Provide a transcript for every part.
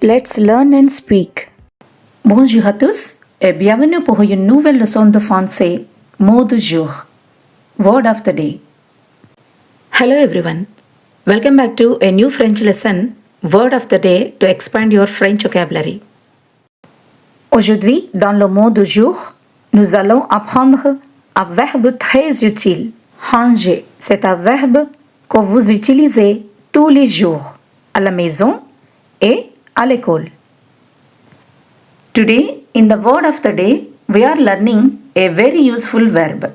Let's learn and speak. Bonjour à tous et bienvenue pour une nouvelle leçon de français. Mot du jour. Word of the day. Hello everyone. Welcome back to a new French lesson. Word of the day to expand your French vocabulary. Aujourd'hui, dans le mot du jour, nous allons apprendre un verbe très utile. Ranger. C'est un verbe que vous utilisez tous les jours à la maison et à l'école. Today, in the word of the day, we are learning a very useful verb.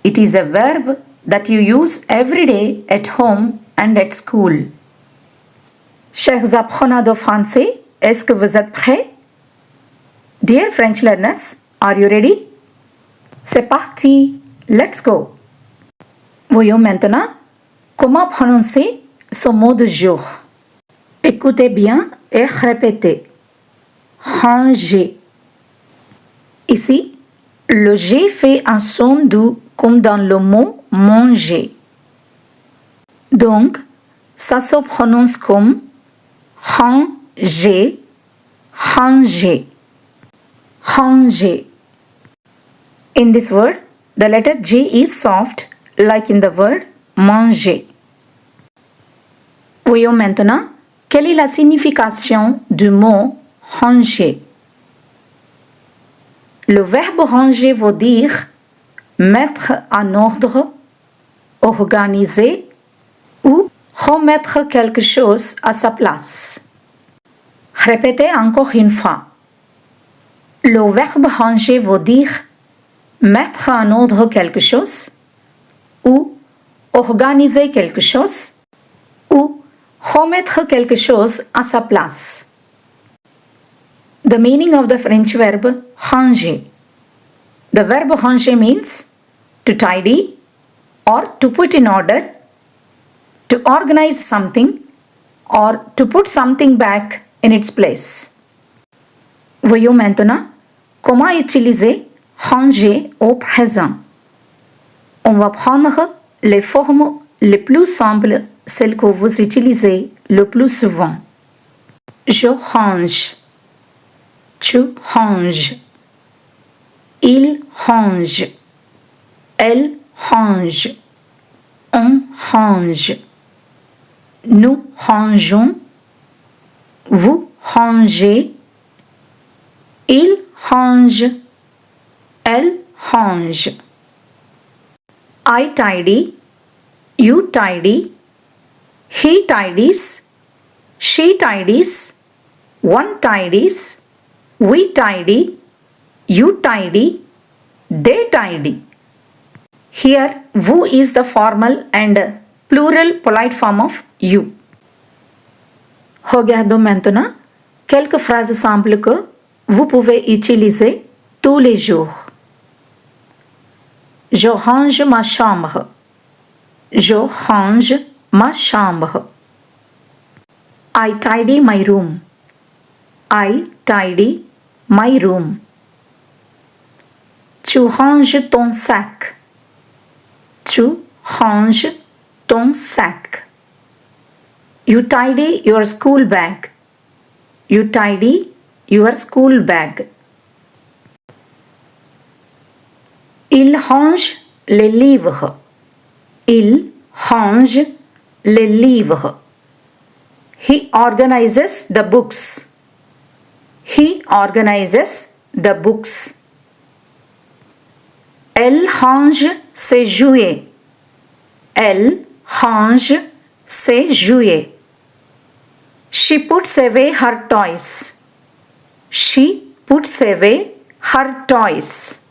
It is a verb that you use every day at home and at school. Chers apprenants de français, est-ce que vous êtes prêts? Dear French learners, are you ready? C'est parti, let's go! Voyons maintenant comment prononcer ce mot du jour. Écoutez bien et répétez. Ranger. Ici, le G fait un son doux comme dans le mot manger. Donc, ça se prononce comme ranger, ranger, ranger. In this word, the letter G is soft, like in the word manger. Voyons maintenant quelle est la signification du mot ranger. Le verbe ranger veut dire mettre en ordre, organiser ou remettre quelque chose à sa place. Répétez encore une fois. Le verbe ranger veut dire mettre en ordre quelque chose ou organiser quelque chose ou remettre quelque chose à sa place. The meaning of the French verb ranger. The verb ranger means to tidy or to put in order, to organize something or to put something back in its place. Voyons maintenant comment utiliser ranger au présent. On va prendre les formes les plus simples, celles que vous utilisez le plus souvent. Je range. Tu ranges. Il range. Elle range. On range. Nous rangeons. Vous rangez. Il range. Elle range. I tidy. You tidy. He tidies. She tidies. One tidies. We tidy. You tidy. They tidy. Here, vous is the formal and plural polite form of you. Regardons maintenant quelques phrases simples que vous pouvez utiliser tous les jours. Je range ma chambre. Je range ma chambre. I tidy my room. I tidy my room. Tu ranges ton sac. Tu ranges ton sac. You tidy your school bag. You tidy your school bag. Il range les livres. Il range les livres. He organizes the books. He organizes the books. Elle range ses jouets. Elle range ses jouets. She puts away her toys. She puts away her toys.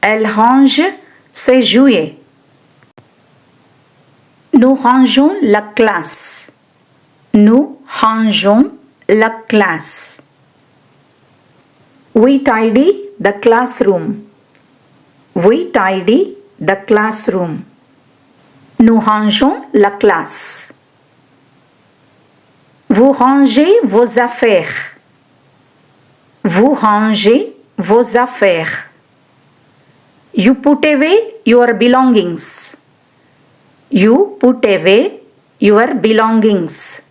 Elle range ses jouets. Nous rangeons la classe. Nous rangeons la classe. We tidy the classroom. We tidy the classroom. Nous rangeons la classe. Vous rangez vos affaires. Vous rangez vos affaires. You put away your belongings. You put away your belongings.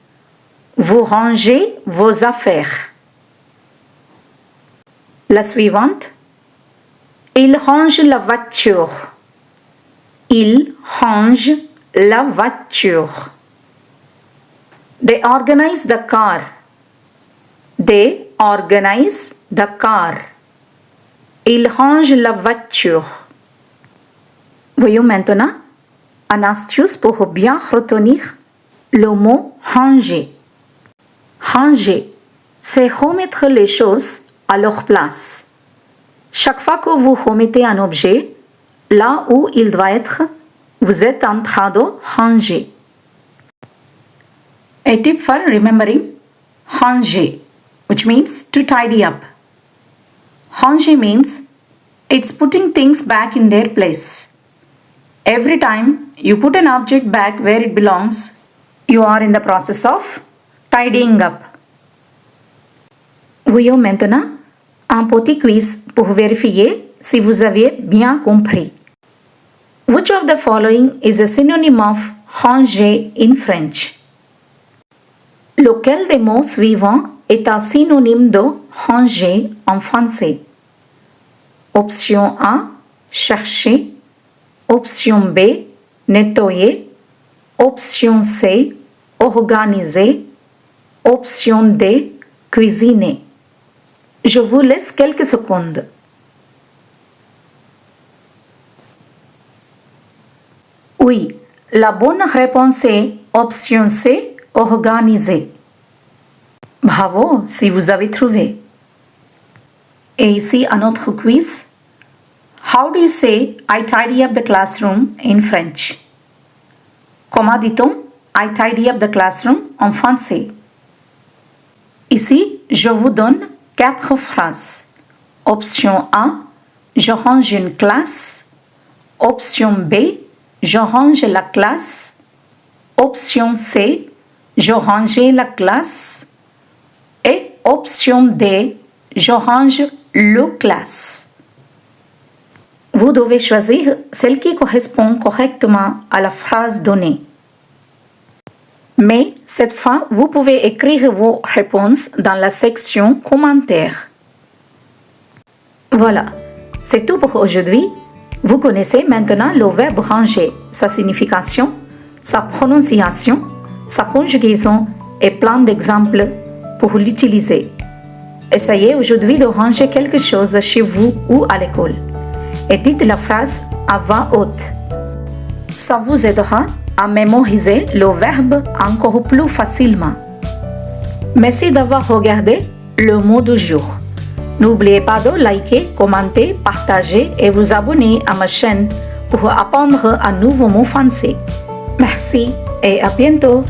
Vous rangez vos affaires. La suivante. Il range la voiture. Il range la voiture. They organize the car. They organize the car. Il range la voiture. Voyons maintenant une astuce pour bien retenir le mot ranger. Ranger, c'est remettre les choses à leur place. Chaque fois que vous remettez un objet là où il doit être, vous êtes en train de ranger. A tip for remembering ranger, which means to tidy up. Ranger means it's putting things back in their place. Every time you put an object back where it belongs, you are in the process of tidying up. Voyons maintenant un petit quiz pour vérifier si vous avez bien compris. Which of the following is a synonym of ranger in French? Lequel des mots suivants est un synonyme de ranger en français? Option A, chercher. Option B, nettoyer. Option C, organiser. Option D, cuisiner. Je vous laisse quelques secondes. Oui, la bonne réponse est option C, organiser. Bravo si vous avez trouvé. Et ici un autre quiz. How do you say I tidy up the classroom in French? Comment dit-on I tidy up the classroom en français? Ici, je vous donne 4 phrases. Option A, je range une classe. Option B, je range la classe. Option C, je range la classe. Et option D, je range le classe. Vous devez choisir celle qui correspond correctement à la phrase donnée. Mais cette fois, vous pouvez écrire vos réponses dans la section commentaires. Voilà, c'est tout pour aujourd'hui. Vous connaissez maintenant le verbe ranger, sa signification, sa prononciation, sa conjugaison et plein d'exemples pour l'utiliser. Essayez aujourd'hui de ranger quelque chose chez vous ou à l'école. Et dites la phrase à voix haute. Ça vous aidera à mémoriser le verbe encore plus facilement. Merci d'avoir regardé le mot du jour. N'oubliez pas de liker, commenter, partager et vous abonner à ma chaîne pour apprendre un nouveau mot français. Merci et à bientôt.